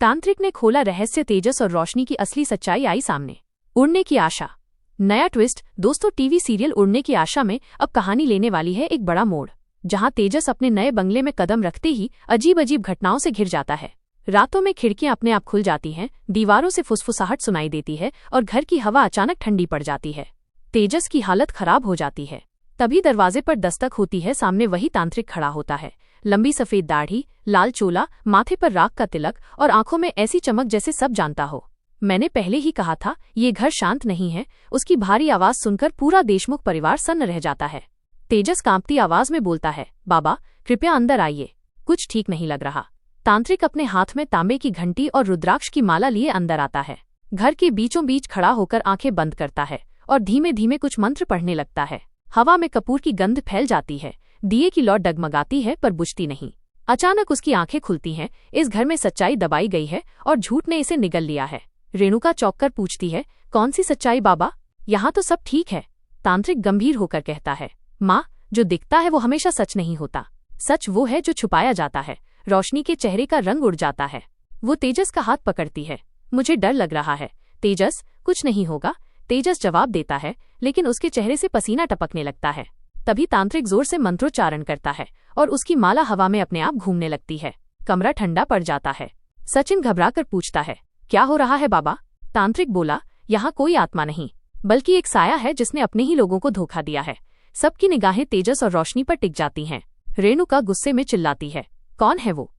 तांत्रिक ने खोला रहस्य, तेजस और रोशनी की असली सच्चाई आई सामने। उड़ने की आशा। नया ट्विस्ट। दोस्तों, टीवी सीरियल उड़ने की आशा में अब कहानी लेने वाली है एक बड़ा मोड़, जहां तेजस अपने नए बंगले में कदम रखते ही अजीब अजीब घटनाओं से घिर जाता है। रातों में खिड़कियां अपने आप खुल जाती हैं, दीवारों से फुसफुसाहट सुनाई देती है और घर की हवा अचानक ठंडी पड़ जाती है। तेजस की हालत खराब हो जाती है। तभी दरवाजे पर दस्तक होती है। सामने वही तांत्रिक खड़ा होता है। लंबी सफेद दाढ़ी, लाल चोला, माथे पर राख का तिलक और आंखों में ऐसी चमक जैसे सब जानता हो। मैंने पहले ही कहा था, ये घर शांत नहीं है। उसकी भारी आवाज सुनकर पूरा देशमुख परिवार सन्न रह जाता है। तेजस कांपती आवाज में बोलता है, बाबा कृपया अंदर आइए, कुछ ठीक नहीं लग रहा। तांत्रिक अपने हाथ में तांबे की घंटी और रुद्राक्ष की माला लिए अंदर आता है। घर के बीचों बीच खड़ा होकर आंखें बंद करता है और धीमे धीमे कुछ मंत्र पढ़ने लगता है। हवा में कपूर की गंध फैल जाती है। दिए की लौ डगमगाती है पर बुझती नहीं। अचानक उसकी आंखें खुलती हैं। इस घर में सच्चाई दबाई गई है और झूठ ने इसे निगल लिया है। रेणुका चौंक कर पूछती है, कौन सी सच्चाई बाबा? यहाँ तो सब ठीक है। तांत्रिक गंभीर होकर कहता है, माँ, जो दिखता है वो हमेशा सच नहीं होता। सच वो है जो छुपाया जाता है। रोशनी के चेहरे का रंग उड़ जाता है। वो तेजस का हाथ पकड़ती है। मुझे डर लग रहा है। तेजस, कुछ नहीं होगा। तेजस जवाब देता है, लेकिन उसके चेहरे से पसीना टपकने लगता है। तभी तांत्रिक जोर से मंत्रोच्चारण करता है और उसकी माला हवा में अपने आप घूमने लगती है। कमरा ठंडा पड़ जाता है। सचिन घबराकर पूछता है, क्या हो रहा है बाबा? तांत्रिक बोला, यहाँ कोई आत्मा नहीं, बल्कि एक साया है जिसने अपने ही लोगों को धोखा दिया है। सबकी निगाहें तेजस और रोशनी पर टिक जाती हैं। रेणुका गुस्से में चिल्लाती है, कौन है वो?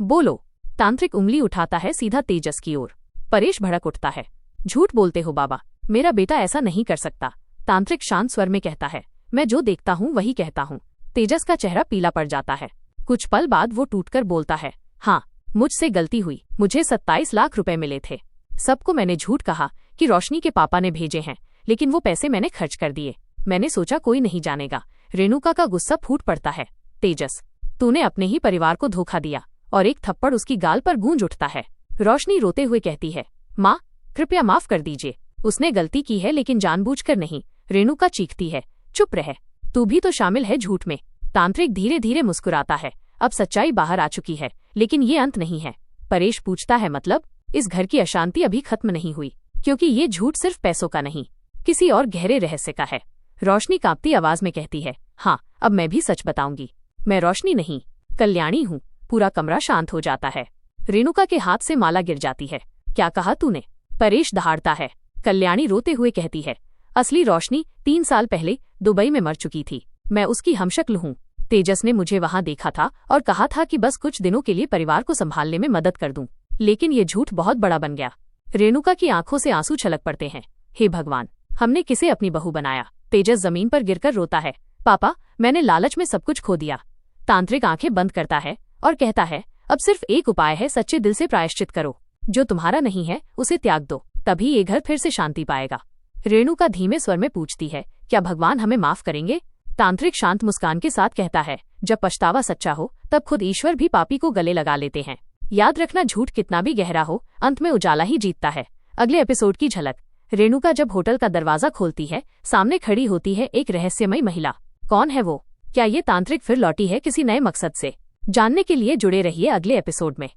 बोलो। तांत्रिक उंगली उठाता है सीधा तेजस की ओर। परेश भड़क उठता है, झूठ बोलते हो बाबा, मेरा बेटा ऐसा नहीं कर सकता। तांत्रिक शांत स्वर में कहता है, मैं जो देखता हूँ वही कहता हूँ। तेजस का चेहरा पीला पड़ जाता है। कुछ पल बाद वो टूटकर बोलता है, हाँ, मुझसे गलती हुई। मुझे 27 लाख रुपए मिले थे। सबको मैंने झूठ कहा कि रोशनी के पापा ने भेजे हैं, लेकिन वो पैसे मैंने खर्च कर दिए। मैंने सोचा कोई नहीं जानेगा। रेणुका का गुस्सा फूट पड़ता है। तेजस, तूने अपने ही परिवार को धोखा दिया। और एक थप्पड़ उसकी गाल पर गूंज उठता है। रोशनी रोते हुए कहती है, माँ, कृपया माफ कर दीजिए। उसने गलती की है, लेकिन जानबूझकर नहीं। रेणुका चीखती है, चुप रह, तू भी तो शामिल है झूठ में। तांत्रिक धीरे धीरे मुस्कुराता है। अब सच्चाई बाहर आ चुकी है, लेकिन ये अंत नहीं है। परेश पूछता है, मतलब? इस घर की अशांति अभी खत्म नहीं हुई, क्योंकि ये झूठ सिर्फ पैसों का नहीं, किसी और गहरे रहस्य का है। रोशनी कांपती आवाज में कहती है, हाँ, अब मैं भी सच बताऊंगी। मैं रोशनी नहीं, कल्याणी हूँ। पूरा कमरा शांत हो जाता है। रेणुका के हाथ से माला गिर जाती है। क्या कहा तूने? परेश दहाड़ता है। कल्याणी रोते हुए कहती है, असली रोशनी 3 साल पहले दुबई में मर चुकी थी। मैं उसकी हमशक्ल हूँ। तेजस ने मुझे वहां देखा था और कहा था कि बस कुछ दिनों के लिए परिवार को संभालने में मदद कर दूं, लेकिन ये झूठ बहुत बड़ा बन गया। रेणुका की आंखों से आंसू छलक पड़ते हैं। हे भगवान, हमने किसे अपनी बहू बनाया? तेजस जमीन पर गिरकर रोता है, पापा, मैंने लालच में सब कुछ खो दिया। तांत्रिक आंखें बंद करता है और कहता है, अब सिर्फ एक उपाय है, सच्चे दिल से प्रायश्चित करो। जो तुम्हारा नहीं है उसे त्याग दो, तभी ये घर फिर से शांति पाएगा। रेणुका धीमे स्वर में पूछती है, क्या भगवान हमें माफ करेंगे? तांत्रिक शांत मुस्कान के साथ कहता है, जब पछतावा सच्चा हो तब खुद ईश्वर भी पापी को गले लगा लेते हैं। याद रखना, झूठ कितना भी गहरा हो, अंत में उजाला ही जीतता है। अगले एपिसोड की झलक। रेणुका जब होटल का दरवाजा खोलती है, सामने खड़ी होती है एक रहस्यमयी महिला। कौन है वो? क्या ये तांत्रिक फिर लौटी है किसी नए मकसद से? जानने के लिए जुड़े रहिए अगले एपिसोड में।